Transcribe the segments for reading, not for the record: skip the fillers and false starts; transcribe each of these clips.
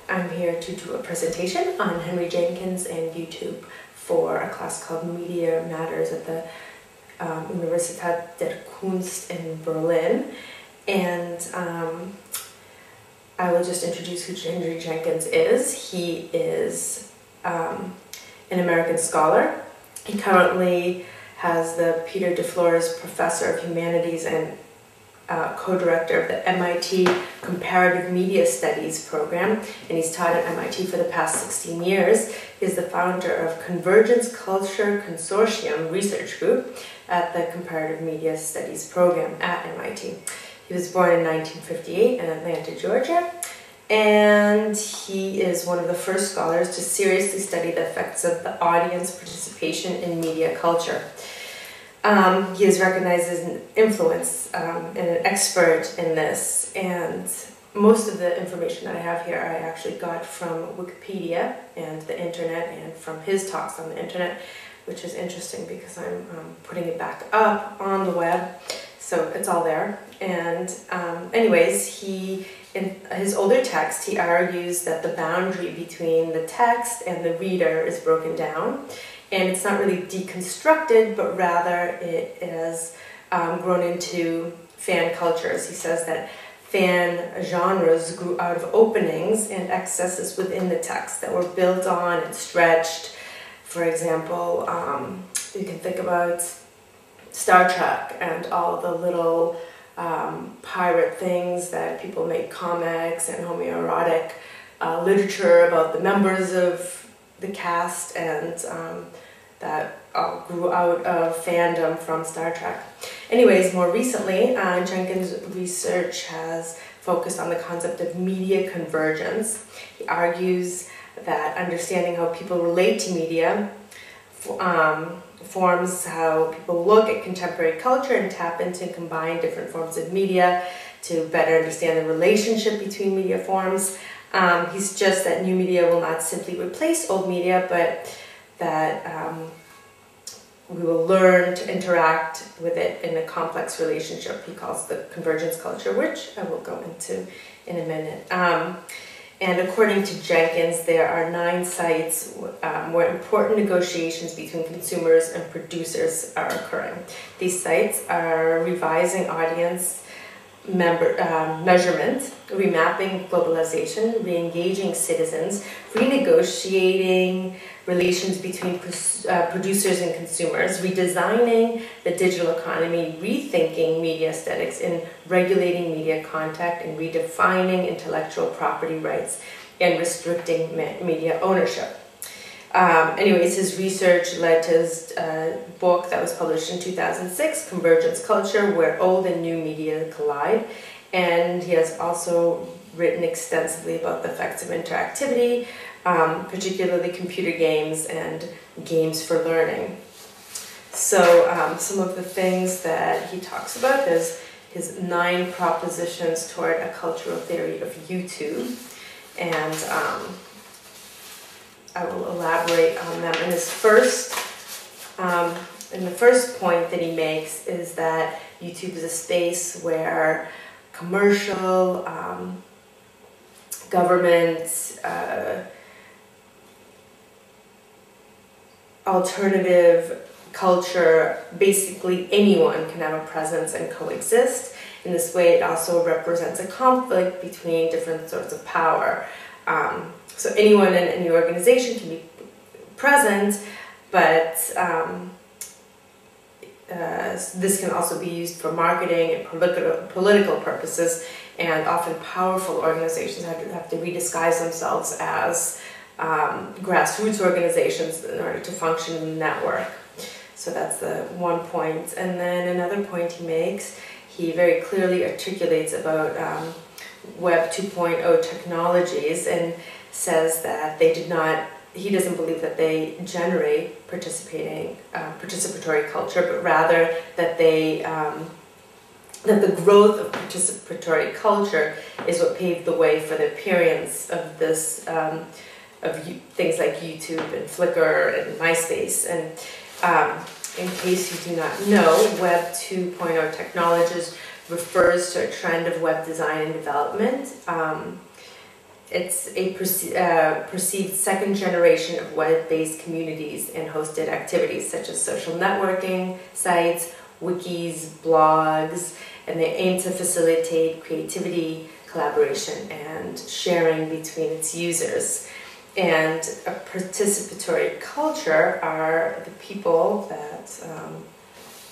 I'm here to do a presentation on Henry Jenkins and YouTube for a class called Media Matters at the Universität der Kunste in Berlin. And I will just introduce who Henry Jenkins is. He is an American scholar. He currently has the Peter de Flores Professor of Humanities and co-director of the MIT Comparative Media Studies program, and he's taught at MIT for the past 16 years. He's the founder of Convergence Culture Consortium Research Group at the Comparative Media Studies program at MIT. He was born in 1958 in Atlanta, Georgia, and he is one of the first scholars to seriously study the effects of the audience participation in media culture. He is recognized as an influence and an expert in this, and most of the information that I have here I actually got from Wikipedia and the internet and from his talks on the internet, which is interesting because I'm putting it back up on the web, so it's all there. And anyways, in his older text, he argues that the boundary between the text and the reader is broken down. And it's not really deconstructed, but rather it has grown into fan cultures. He says that fan genres grew out of openings and excesses within the text that were built on and stretched. For example, you can think about Star Trek and all the little pirate things that people make comics and homoerotic literature about the members of the cast, and that grew out of fandom from Star Trek. Anyways, more recently, Jenkins' research has focused on the concept of media convergence. He argues that understanding how people relate to media forms how people look at contemporary culture and tap into and combine different forms of media to better understand the relationship between media forms. He suggests that new media will not simply replace old media, but that we will learn to interact with it in a complex relationship. He calls the convergence culture, which I will go into in a minute. And according to Jenkins, there are 9 sites where important negotiations between consumers and producers are occurring. These sites are revising audience measurement, remapping globalization, re-engaging citizens, renegotiating relations between producers and consumers, redesigning the digital economy, rethinking media aesthetics, and regulating media content, and redefining intellectual property rights, and restricting media ownership. Anyways, his research led to his book that was published in 2006, Convergence Culture, Where Old and New Media Collide. And he has also written extensively about the effects of interactivity, particularly computer games and games for learning. So some of the things that he talks about is his 9 propositions toward a cultural theory of YouTube. And I will elaborate on them. And the first point that he makes is that YouTube is a space where commercial, government, alternative culture, basically anyone can have a presence and coexist. In this way, it also represents a conflict between different sorts of power. So anyone in any organization can be present, but this can also be used for marketing and political purposes, and often powerful organizations have to redisguise themselves as grassroots organizations in order to function in the network. So that's the one point. And then another point he makes, he very clearly articulates about Web 2.0 technologies, and says that he doesn't believe that they generate participatory culture, but rather that that the growth of participatory culture is what paved the way for the appearance of this, things like YouTube and Flickr and MySpace. And in case you do not know, Web 2.0 technologies refers to a trend of web design and development. it's a perceived second generation of web-based communities and hosted activities such as social networking sites, wikis, blogs, and they aim to facilitate creativity, collaboration, and sharing between its users. And a participatory culture are the people that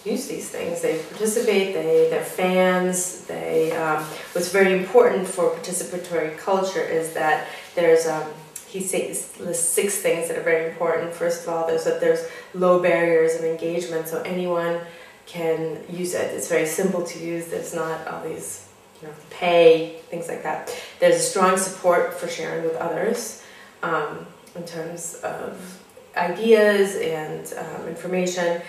use these things. They participate, they're fans. What's very important for participatory culture is that there's he lists 6 things that are very important. First of all, there's low barriers of engagement, so anyone can use it. It's very simple to use. There's not all these, you know, pay, things like that. There's a strong support for sharing with others in terms of ideas and information.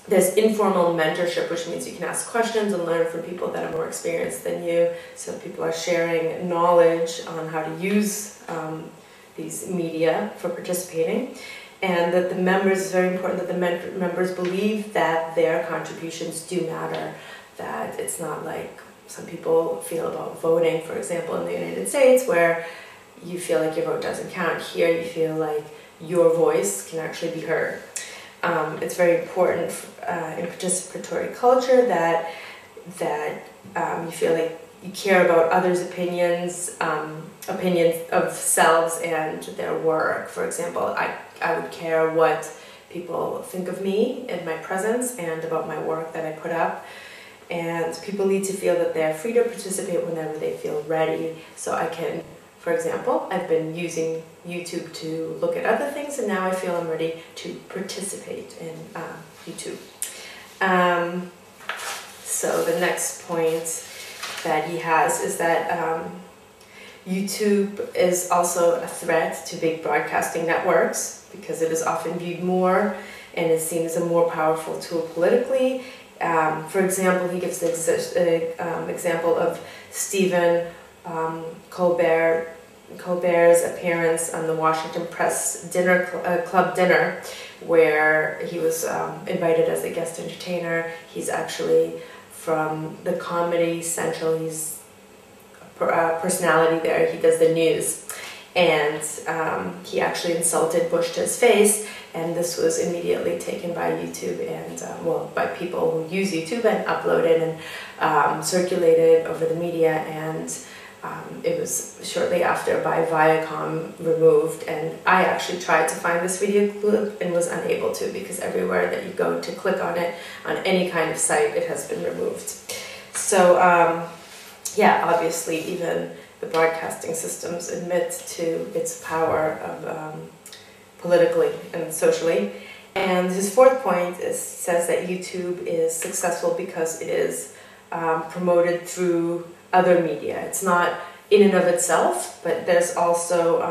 There's informal mentorship, which means you can ask questions and learn from people that are more experienced than you. So people are sharing knowledge on how to use these media for participating. And that the members, it's very important that the members believe that their contributions do matter, that it's not like some people feel about voting, for example, in the United States, where you feel like your vote doesn't count. Here you feel like your voice can actually be heard. It's very important in participatory culture that you feel like you care about others' opinions, opinions of selves and their work. For example, I would care what people think of me and my presence and about my work that I put up. And people need to feel that they're free to participate whenever they feel ready. So I can, for example, I've been using YouTube to look at other things, and now I feel I'm ready to participate in YouTube. So the next point that he has is that YouTube is also a threat to big broadcasting networks because it is often viewed more and is seen as a more powerful tool politically. For example, he gives the example of Stephen Colbert's appearance on the Washington Press Club dinner, where he was invited as a guest entertainer. He's actually from the Comedy Central. He's a personality there. He does the news. And he actually insulted Bush to his face, and this was immediately taken by YouTube and, well, by people who use YouTube and uploaded and circulated over the media, and it was shortly after by Viacom removed. And I actually tried to find this video clip and was unable to, because everywhere that you go to click on it, on any kind of site, it has been removed. So, yeah, obviously even the broadcasting systems admit to its power of politically and socially. And his 4th point says that YouTube is successful because it is promoted through other media. It's not in and of itself, but there's also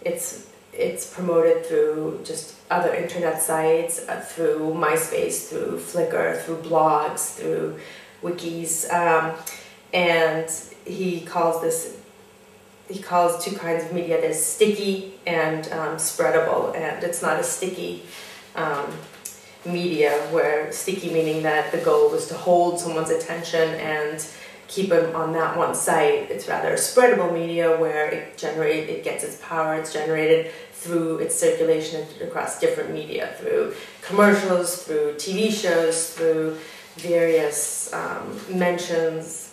it's promoted through just other internet sites, through MySpace, through Flickr, through blogs, through wikis, and he calls 2 kinds of media. There's sticky and spreadable, and it's not a sticky media, where sticky meaning that the goal is to hold someone's attention and keep them on that one site. It's rather a spreadable media where it gets its power, it's generated through its circulation across different media, through commercials, through TV shows, through various mentions,